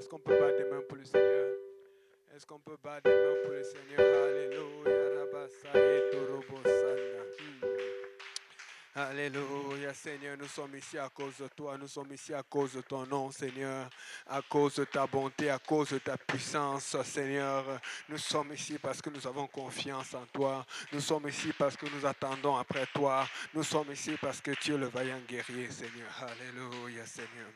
Est-ce qu'on peut battre des mains pour le Seigneur? Est-ce qu'on peut battre des mains pour le Seigneur? Alléluia. Rabasaye Torobosana. Alléluia, Seigneur, nous sommes ici à cause de toi, nous sommes ici à cause de ton nom, Seigneur, à cause de ta bonté, à cause de ta puissance, Seigneur. Nous sommes ici parce que nous avons confiance en toi, nous sommes ici parce que nous attendons après toi, nous sommes ici parce que tu es le vaillant guerrier, Seigneur. Alléluia, Seigneur.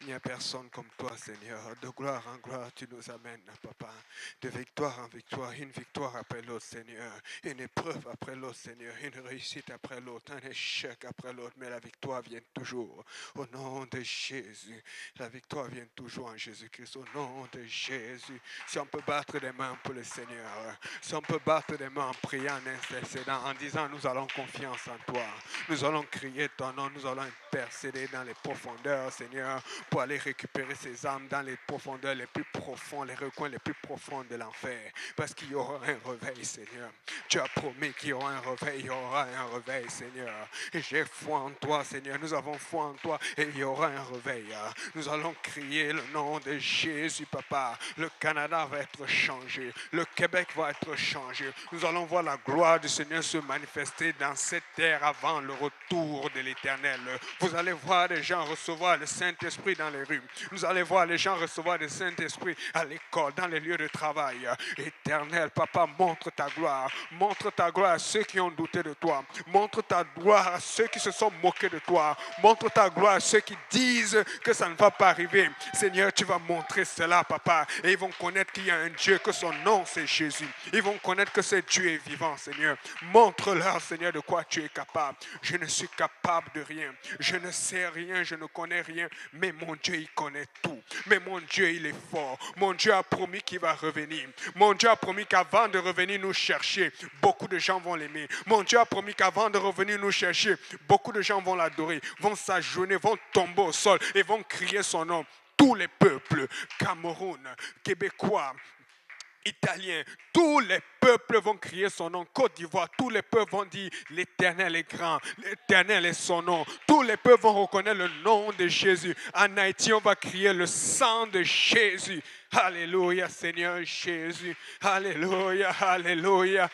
Il n'y a personne comme toi, Seigneur. De gloire en gloire, tu nous amènes, Papa. De victoire en victoire, une victoire après l'autre, Seigneur. Une épreuve après l'autre, Seigneur. Une réussite après l'autre, un échec après l'autre. Mais la victoire vient toujours. Au nom de Jésus. La victoire vient toujours en Jésus-Christ. Au nom de Jésus. Si on peut battre des mains pour le Seigneur. Si on peut battre des mains en priant, en intercédant, en disant nous allons confiance en toi. Nous allons crier ton nom. Nous allons intercéder dans les profondeurs, Seigneur, pour aller récupérer ces âmes dans les profondeurs les plus profondes, les recoins les plus profonds de l'enfer. Parce qu'il y aura un réveil, Seigneur. Tu as promis qu'il y aura un réveil, il y aura un réveil, Seigneur. Et j'ai foi en toi, Seigneur. Nous avons foi en toi et il y aura un réveil. Nous allons crier le nom de Jésus, Papa. Le Canada va être changé. Le Québec va être changé. Nous allons voir la gloire du Seigneur se manifester dans cette terre avant le retour de l'Éternel. Vous allez voir les gens recevoir le Saint-Esprit dans les rues. Vous allez voir les gens recevoir le Saint-Esprit à l'école, dans les lieux de travail. Éternel, Papa, montre ta gloire. Montre ta gloire à ceux qui ont douté de toi. Montre ta gloire à ceux qui se sont moqués de toi. Montre ta gloire à ceux qui disent que ça ne va pas arriver. Seigneur, tu vas montrer cela, Papa. Et ils vont connaître qu'il y a un Dieu, que son nom, c'est Jésus. Ils vont connaître que ce Dieu est vivant, Seigneur. Montre-leur, Seigneur, de quoi tu es capable. Je ne suis capable de rien. Je ne sais rien, je ne connais rien. Mais mon Dieu, il connaît tout. Mais mon Dieu, il est fort. Mon Dieu a promis qu'il va revenir. Mon Dieu a promis qu'avant de revenir nous chercher, beaucoup de gens vont l'aimer. Mon Dieu a promis qu'avant de revenir nous chercher, beaucoup de gens vont l'adorer, vont s'agenouiller, vont tomber au sol et vont crier son nom. Tous les peuples, Cameroun, Québécois, Italiens, tous les peuples vont crier son nom. Côte d'Ivoire, tous les peuples vont dire l'Éternel est grand, l'Éternel est son nom. Tous les peuples vont reconnaître le nom de Jésus. En Haïti, on va crier le sang de Jésus. Alléluia, Seigneur Jésus. Alléluia, alléluia.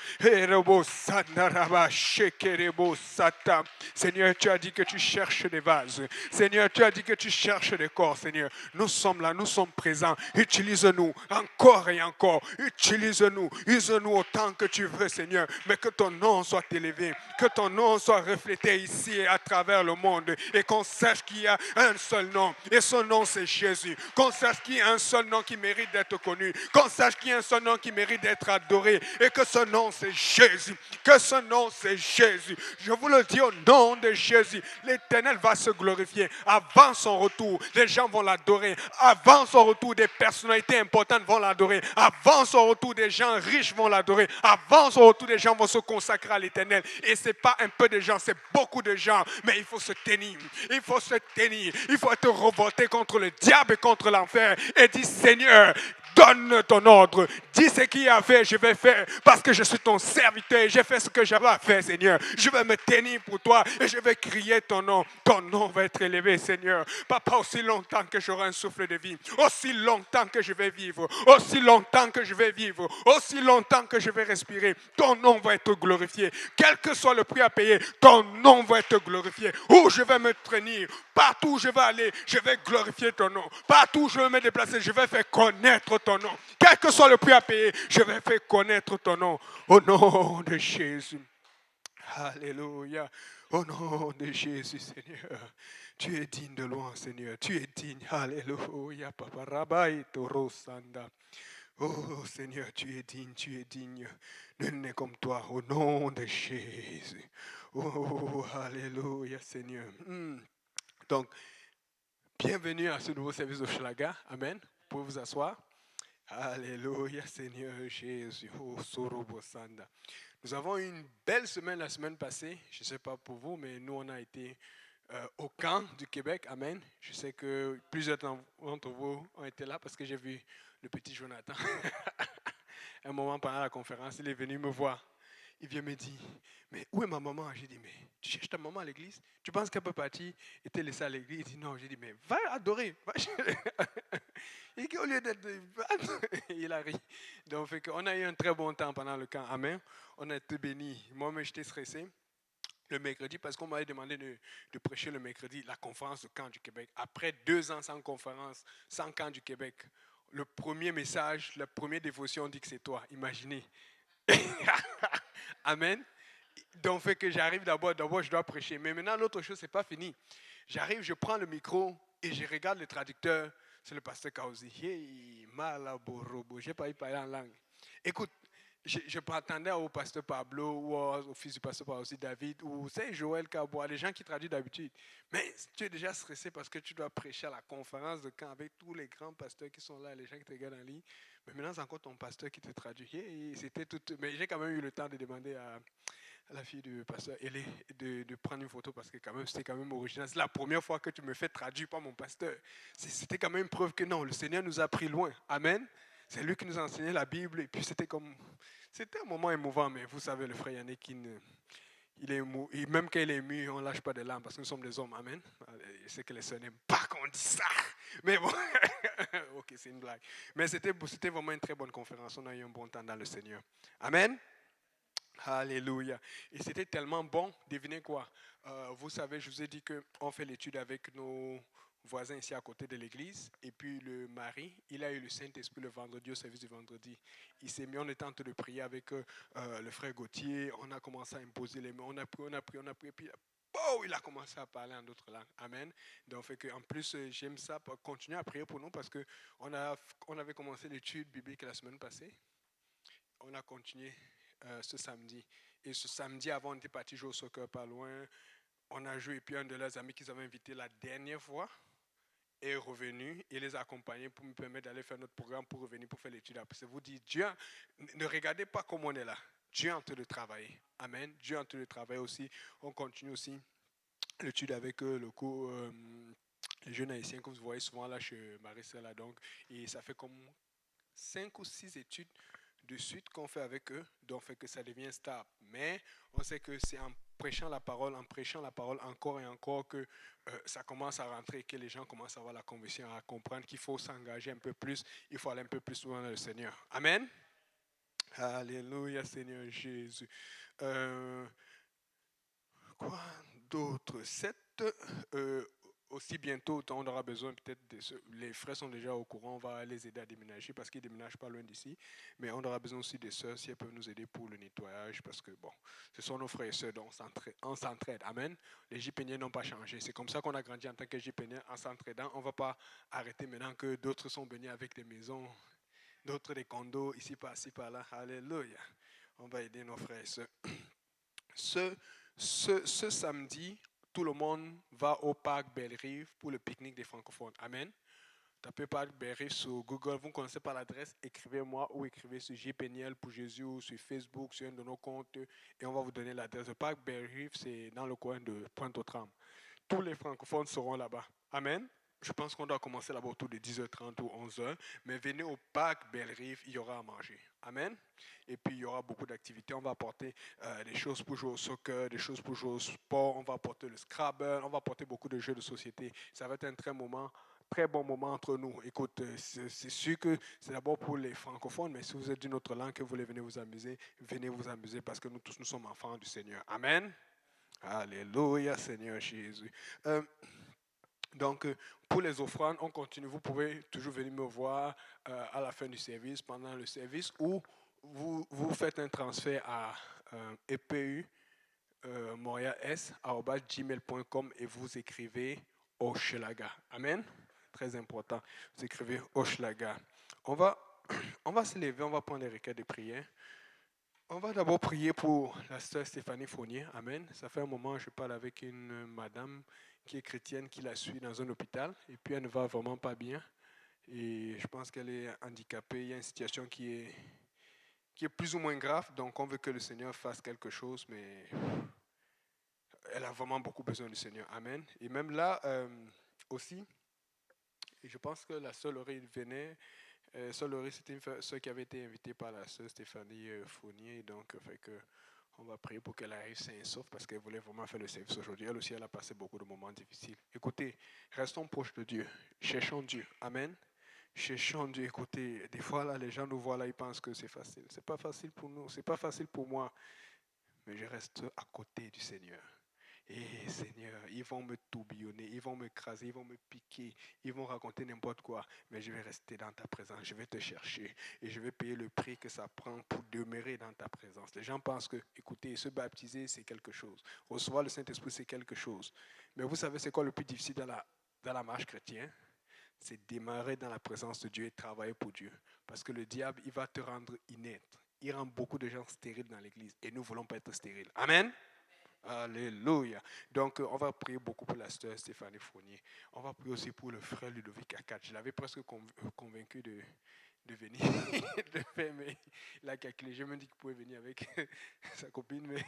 Seigneur, tu as dit que tu cherches des vases. Seigneur, tu as dit que tu cherches des corps, Seigneur. Nous sommes là, nous sommes présents. Utilise-nous encore et encore. Utilise-nous. Use-nous autant que tu veux, Seigneur. Mais que ton nom soit élevé. Que ton nom soit reflété ici et à travers le monde. Et qu'on sache qu'il y a un seul nom. Et ce nom, c'est Jésus. Qu'on sache qu'il y a un seul nom qui mérite d'être connu. Qu'on sache qu'il y a un seul nom qui mérite d'être adoré. Et que ce nom, c'est Jésus. Que ce nom, c'est Jésus. Je vous le dis au nom de Jésus. L'Éternel va se glorifier. Avant son retour, les gens vont l'adorer. Avant son retour, des personnalités importantes vont l'adorer. Avant son retour, des gens riches vont l'adorer. Avant son retour, des gens vont se consacrer à l'Éternel. Et ce n'est pas un peu de gens, c'est beaucoup de gens. Mais il faut se tenir. Il faut se tenir. Il faut être revolté contre le diable et contre l'enfer. Et dire, Seigneur, donne ton ordre. Dis ce qu'il y a fait, je vais faire. Parce que je suis ton serviteur. J'ai fait ce que j'avais à faire, Seigneur. Je vais me tenir pour toi et je vais crier ton nom. Ton nom va être élevé, Seigneur. Papa, aussi longtemps que j'aurai un souffle de vie, aussi longtemps que je vais vivre, aussi longtemps que je vais vivre, aussi longtemps que je vais respirer, ton nom va être glorifié. Quel que soit le prix à payer, ton nom va être glorifié. Où je vais me tenir, partout où je vais aller, je vais glorifier ton nom. Partout où je vais me déplacer, je vais faire connaître ton nom. Quel que soit le prix à payer, je vais faire connaître ton nom. Au nom de Jésus. Alléluia. Au nom de Jésus, Seigneur. Tu es digne de loin, Seigneur. Tu es digne. Alléluia. Papa Rabai Toro Sanda. Oh Seigneur, tu es digne, tu es digne. Nul n'est comme toi. Au nom de Jésus. Oh, alléluia, Seigneur. Donc, bienvenue à ce nouveau service de Schlaga. Amen. Vous pouvez vous asseoir. Alléluia, Seigneur Jésus. Oh, Sorobo Sanda. Nous avons eu une belle semaine la semaine passée. Je ne sais pas pour vous, mais nous, on a été au camp du Québec. Amen. Je sais que plusieurs d'entre vous ont été là parce que j'ai vu le petit Jonathan. Un moment pendant la conférence, il est venu me voir. il vient me dire, mais où est ma maman? J'ai dit, mais tu cherches ta maman à l'église? Tu penses qu'elle peut partir et te laisser à l'église? Il dit, non. J'ai dit, mais va adorer. Va chez... Et qu'au lieu d'être... Il a ri. Donc, fait qu'on a eu un très bon temps pendant le camp. Amen. On a été bénis. Moi-même, j'étais stressé le mercredi parce qu'on m'avait demandé de prêcher le mercredi la conférence de camp du Québec. Après 2 ans sans conférence, sans camp du Québec, le premier message, la première dévotion, on dit que c'est toi. Imaginez. Amen. Donc, fait que j'arrive d'abord, je dois prêcher. Mais maintenant, l'autre chose, c'est pas fini. J'arrive, je prends le micro et je regarde le traducteur. C'est le pasteur Kauzi. Hey, malaborobo. J'ai pas eu parler en langue. Écoute, je m'attendais au pasteur Pablo ou au fils du pasteur Pablo aussi, David, ou c'est Joël Cabois, les gens qui traduisent d'habitude. Mais tu es déjà stressé parce que tu dois prêcher à la conférence de camp avec tous les grands pasteurs qui sont là, les gens qui te regardent en ligne. Mais maintenant, c'est encore ton pasteur qui te traduit. Hey, c'était tout. Mais j'ai quand même eu le temps de demander à la fille du pasteur Elé de prendre une photo parce que quand même, c'était quand même original. C'est la première fois que tu me fais traduire par mon pasteur. C'était quand même une preuve que non, le Seigneur nous a pris loin. Amen. C'est lui qui nous a enseigné la Bible et puis c'était un moment émouvant, mais vous savez, le frère Yannick, il est ému, et même quand il est ému, on ne lâche pas de larmes parce que nous sommes des hommes. Amen. Je sais que les sœurs n'aiment pas qu'on dise ça. Mais bon, ok, c'est une blague. Mais c'était vraiment une très bonne conférence. On a eu un bon temps dans le Seigneur. Amen. Alléluia. Et c'était tellement bon. Devinez quoi? Vous savez, je vous ai dit qu'on fait l'étude avec nos voisins ici à côté de l'église. Et puis le mari, il a eu le Saint-Esprit le vendredi au service du vendredi. Il s'est mis, on était en train de prier avec le frère Gauthier. On a commencé à imposer les mains. On a pris. Et puis, oh, il a commencé à parler en d'autres langues. Amen. Donc, fait que, en plus, j'aime ça. Continuer à prier pour nous parce qu'on avait commencé l'étude biblique la semaine passée. On a continué ce samedi. Et ce samedi, avant, on était parti jouer au soccer pas loin. On a joué, et puis un de leurs amis qu'ils avaient invité la dernière fois est revenu et les a accompagnés pour me permettre d'aller faire notre programme pour revenir pour faire l'étude. Après, vous dit, Dieu, ne regardez pas comme on est là. Dieu est en train de travailler. Amen. Dieu est en train de travailler aussi. On continue aussi l'étude avec le cours, les jeunes haïtiens que vous voyez souvent là chez Marissa. Là, donc, et ça fait comme 5 ou 6 études de suite qu'on fait avec eux, donc fait que ça devient stable. Mais on sait que c'est en prêchant la parole encore et encore que ça commence à rentrer, que les gens commencent à avoir la conviction, à comprendre qu'il faut s'engager un peu plus, il faut aller un peu plus souvent dans le Seigneur. Amen. Alléluia, Seigneur Jésus. Quoi d'autre? Aussi bientôt, on aura besoin peut-être les frères sont déjà au courant, on va les aider à déménager parce qu'ils ne déménagent pas loin d'ici, mais on aura besoin aussi des sœurs si elles peuvent nous aider pour le nettoyage parce que bon, ce sont nos frères et sœurs, donc on s'entraide. Amen. Les Jipéniens n'ont pas changé. C'est comme ça qu'on a grandi en tant que Jipéniens en s'entraidant. On ne va pas arrêter maintenant que d'autres sont venus avec des maisons, d'autres des condos, ici par là. Alléluia. On va aider nos frères et sœurs. Ce samedi, tout le monde va au parc Belle-Rive pour le pique-nique des francophones. Amen. Tapez parc Belle-Rive sur Google. Vous ne connaissez pas l'adresse, écrivez-moi ou écrivez sur JPNL pour Jésus ou sur Facebook, sur un de nos comptes et on va vous donner l'adresse. Le parc Belle-Rive, c'est dans le coin de Pointe-aux-Trembles. Tous les francophones seront là-bas. Amen. Je pense qu'on doit commencer là-bas autour de 10h30 ou 11h. Mais venez au parc Belle-Rive, il y aura à manger. Amen. Et puis, il y aura beaucoup d'activités. On va apporter des choses pour jouer au soccer, des choses pour jouer au sport. On va apporter le Scrabble. On va apporter beaucoup de jeux de société. Ça va être un très bon moment entre nous. Écoute, c'est sûr que c'est d'abord pour les francophones, mais si vous êtes d'une autre langue que vous voulez venir vous amuser parce que nous tous, nous sommes enfants du Seigneur. Amen. Alléluia, Seigneur Jésus. Donc, pour les offrandes, on continue. Vous pouvez toujours venir me voir à la fin du service, pendant le service, ou vous faites un transfert à EPU montréals@gmail.com et vous écrivez Hochelaga. Amen. Très important. Vous écrivez Hochelaga. On va se lever, on va prendre les requêtes de prière. On va d'abord prier pour la sœur Stéphanie Fournier. Amen. Ça fait un moment que je parle avec une madame qui est chrétienne, qui la suit dans un hôpital. Et puis, elle ne va vraiment pas bien. Et je pense qu'elle est handicapée. Il y a une situation qui est plus ou moins grave. Donc, on veut que le Seigneur fasse quelque chose. Mais elle a vraiment beaucoup besoin du Seigneur. Amen. Et même là, aussi, je pense que la sœur Laurie venait. Sœur Laurie, c'était une sœur qui avait été invitée par la sœur Stéphanie Fournier. Donc, fait que On va prier pour qu'elle arrive saine et sauve parce qu'elle voulait vraiment faire le service aujourd'hui. Elle aussi, elle a passé beaucoup de moments difficiles. Écoutez, restons proches de Dieu. Cherchons Dieu. Amen. Cherchons Dieu. Écoutez, des fois, là, les gens nous voient là, ils pensent que c'est facile. C'est pas facile pour nous. C'est pas facile pour moi. Mais je reste à côté du Seigneur. Et Seigneur, ils vont me tourbillonner, ils vont m'écraser, ils vont me piquer, ils vont raconter n'importe quoi. Mais je vais rester dans ta présence, je vais te chercher et je vais payer le prix que ça prend pour demeurer dans ta présence. Les gens pensent que, écoutez, se baptiser, c'est quelque chose. Recevoir le Saint-Esprit, c'est quelque chose. Mais vous savez, c'est quoi le plus difficile dans la marche chrétienne? C'est démarrer dans la présence de Dieu et travailler pour Dieu. Parce que le diable, il va te rendre inerte. Il rend beaucoup de gens stériles dans l'église et nous ne voulons pas être stériles. Amen. Alléluia. Donc, on va prier beaucoup pour la sœur Stéphanie Fournier. On va prier aussi pour le frère Ludovic Akat. Je l'avais presque convaincu de venir, de faire, mais il a calculé. Je me dis qu'il pouvait venir avec sa copine, mais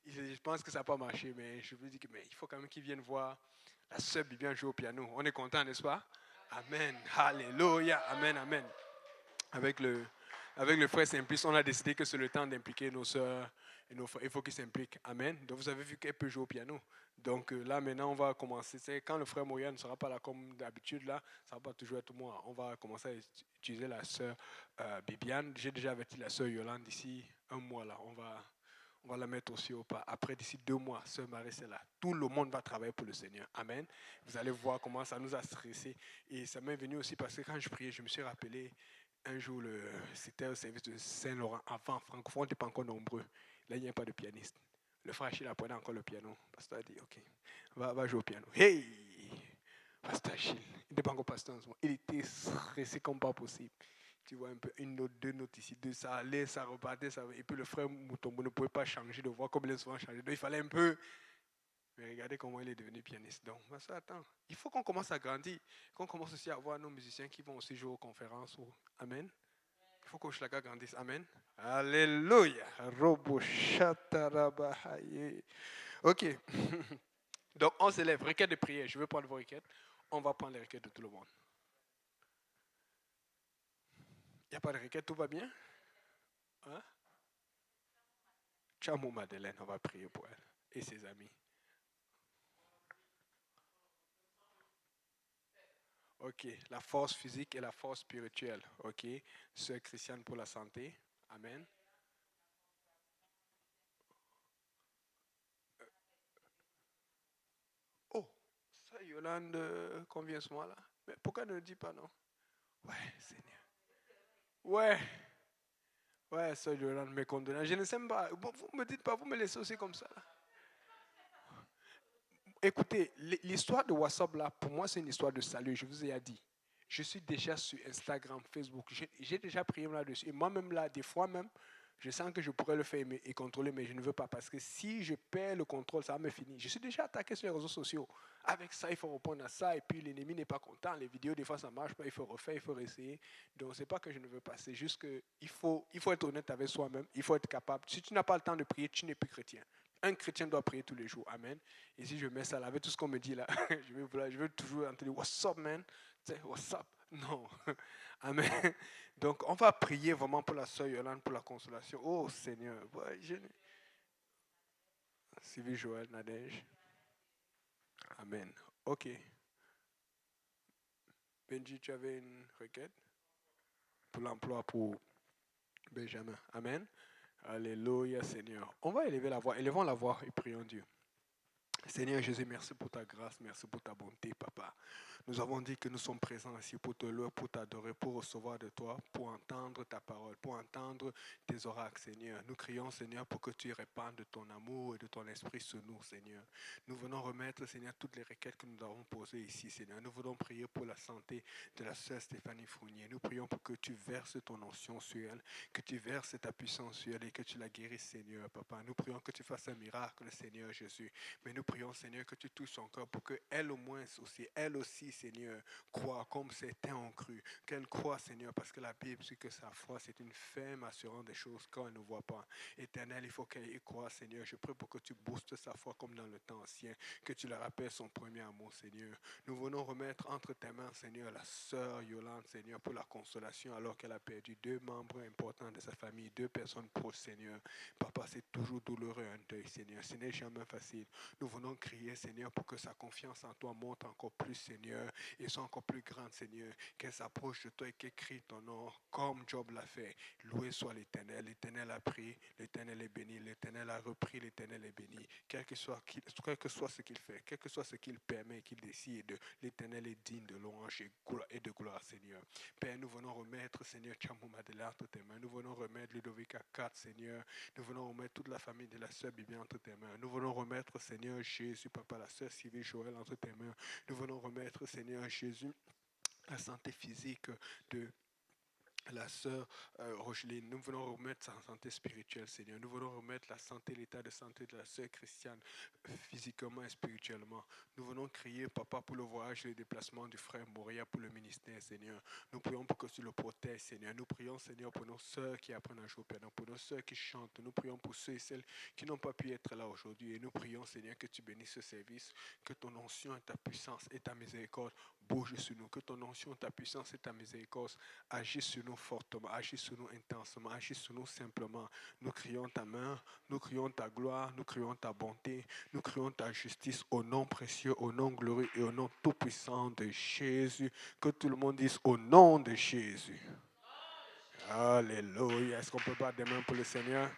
je pense que ça n'a pas marché. Mais je lui dis mais il faut quand même qu'il vienne voir la sœur Bibiane jouer au piano. On est content, n'est-ce pas? Amen. Alléluia. Amen, amen. Avec le frère Simplice, on a décidé que c'est le temps d'impliquer nos sœurs et nos frères. Il faut qu'ils s'impliquent. Amen. Donc, vous avez vu qu'elle peut jouer au piano. Donc, là, maintenant, on va commencer. C'est quand le frère Moya ne sera pas là comme d'habitude, là, ça ne va pas toujours être moi. On va commencer à utiliser la sœur Bibiane. J'ai déjà averti la sœur Yolande d'ici un mois, là. On va la mettre aussi au pas. Après, d'ici 2 mois, sœur Marie, c'est là. Tout le monde va travailler pour le Seigneur. Amen. Vous allez voir comment ça nous a stressés. Et ça m'est venu aussi parce que quand je priais, je me suis rappelé un jour, c'était au service de Saint-Laurent. Avant, francophone n'était pas encore nombreux. Là, il n'y a pas de pianiste. Le frère Achille apprenait encore le piano. Le pasteur a dit, OK, va jouer au piano. Hey! Pasteur Achille, il n'était pas encore pasteur en ce moment. Il était stressé comme pas possible. Tu vois un peu, une note, 2 notes ici, 2, ça allait, ça repartait. Ça... Et puis le frère Moutombo ne pouvait pas changer de voix comme il est souvent changé. Donc il fallait un peu... Mais regardez comment il est devenu pianiste. Donc, ça, attends, il faut qu'on commence à grandir, qu'on commence aussi à avoir nos musiciens qui vont aussi jouer aux conférences. Amen. Il faut que Hochelaga grandisse. Amen. Alléluia. Ok. Donc, on s'élève. Requête de prière. Je vais prendre vos requêtes. On va prendre les requêtes de tout le monde. Il n'y a pas de requête, tout va bien? Hein? Chamo Madeleine, on va prier pour elle et ses amis. Ok, la force physique et la force spirituelle. Ok, sœur Christiane pour la santé. Amen. Oh, ça Yolande convient ce mois-là. Mais pourquoi ne le dis pas non? Ouais, Seigneur. Ouais. Ouais, ça Yolande, mes condoléances. Je ne sais pas. Bon, vous me dites pas, vous me laissez aussi comme ça. Écoutez, l'histoire de WhatsApp là, pour moi, c'est une histoire de salut. Je vous ai dit. Je suis déjà sur Instagram, Facebook. J'ai déjà prié là-dessus. Et moi-même là, des fois même, je sens que je pourrais le faire et contrôler, mais je ne veux pas parce que si je perds le contrôle, ça va me finir. Je suis déjà attaqué sur les réseaux sociaux. Avec ça, il faut répondre à ça. Et puis l'ennemi n'est pas content. Les vidéos, des fois, ça ne marche pas. Il faut refaire, il faut réessayer. Donc, ce n'est pas que je ne veux pas. C'est juste qu'il faut être honnête avec soi-même. Il faut être capable. Si tu n'as pas le temps de prier, tu n'es plus chrétien. Un chrétien doit prier tous les jours. Amen. Et si je mets ça là, avec tout ce qu'on me dit là, je vais toujours entendre What's up, man? What's up? Non. Amen. Donc, on va prier vraiment pour la sœur Yolande, pour la consolation. Oh Seigneur. Ouais, Sylvie Joël Nadège. Amen. Ok. Benji, tu avais une requête pour l'emploi pour Benjamin. Amen. Alléluia, Seigneur. On va élever la voix. Élevons la voix et prions Dieu. Seigneur Jésus, merci pour ta grâce, merci pour ta bonté, Papa. Nous avons dit que nous sommes présents ici pour te louer, pour t'adorer, pour recevoir de toi, pour entendre ta parole, pour entendre tes oracles, Seigneur. Nous crions, Seigneur, pour que tu répandes ton amour et de ton esprit sur nous, Seigneur. Nous venons remettre, Seigneur, toutes les requêtes que nous avons posées ici, Seigneur. Nous voulons prier pour la santé de la sœur Stéphanie Fournier. Nous prions pour que tu verses ton onction sur elle, que tu verses ta puissance sur elle et que tu la guérisses, Seigneur, Papa. Nous prions que tu fasses un miracle, Seigneur Jésus. Mais nous prions, Seigneur, que tu touches son cœur pour qu'elle au moins aussi, elle aussi, aussi, Seigneur, croire comme certains ont cru. Qu'elle croit, Seigneur, parce que la Bible dit que sa foi, c'est une ferme assurance des choses quand elle ne voit pas. Éternel, il faut qu'elle y croie, Seigneur. Je prie pour que tu boostes sa foi comme dans le temps ancien, que tu la rappelles son premier amour, Seigneur. Nous venons remettre entre tes mains, Seigneur, la sœur Yolande, Seigneur, pour la consolation, alors qu'elle a perdu 2 membres importants de sa famille, 2 personnes proches, Seigneur. Papa, c'est toujours douloureux un deuil, Seigneur. Ce n'est jamais facile. Nous venons crier, Seigneur, pour que sa confiance en toi monte encore plus, Seigneur, et soit encore plus grande, Seigneur. Qu'elle s'approche de toi et qu'elle crie ton nom, comme Job l'a fait. Loué soit l'Éternel. L'Éternel a pris, l'Éternel est béni, l'Éternel a repris, l'Éternel est béni. Quel que soit ce qu'il fait, quel que soit ce qu'il permet, qu'il décide, l'Éternel est digne de louange et de gloire, Seigneur. Père, nous venons remettre, Seigneur, Tchamouma de entre tes mains. Nous venons remettre Ludovic à 4, Seigneur. Nous venons remettre toute la famille de la sœur Bibi entre tes mains. Nous venons remettre, Seigneur Jésus, Papa, la sœur Sylvie Joël entre tes mains. Nous venons remettre, Seigneur Jésus, la santé physique de la sœur Rocheline. Nous venons remettre sa santé spirituelle, Seigneur. Nous venons remettre la santé, l'état de santé de la sœur Christiane, physiquement et spirituellement. Nous venons crier, Papa, pour le voyage et le déplacement du frère Moria pour le ministère, Seigneur. Nous prions pour que tu le protèges, Seigneur. Nous prions, Seigneur, pour nos sœurs qui apprennent à jouer au piano, pour nos sœurs qui chantent. Nous prions pour ceux et celles qui n'ont pas pu être là aujourd'hui. Et nous prions, Seigneur, que tu bénisses ce service, que ton onction et ta puissance et ta miséricorde bougent sur nous, que ton onction, ta puissance et ta miséricorde agissent sur nous fortement, agis sur nous intensement, agis sur nous simplement. Nous crions ta main, nous crions ta gloire, nous crions ta bonté, nous crions ta justice au nom précieux, au nom glorieux et au nom tout-puissant de Jésus. Que tout le monde dise au nom de Jésus. Alléluia. Est-ce qu'on peut battre des mains pour le Seigneur?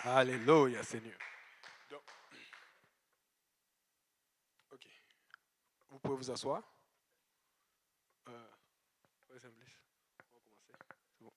Alléluia, Seigneur. Donc, ok. Vous pouvez vous asseoir. On va commencer. C'est bon.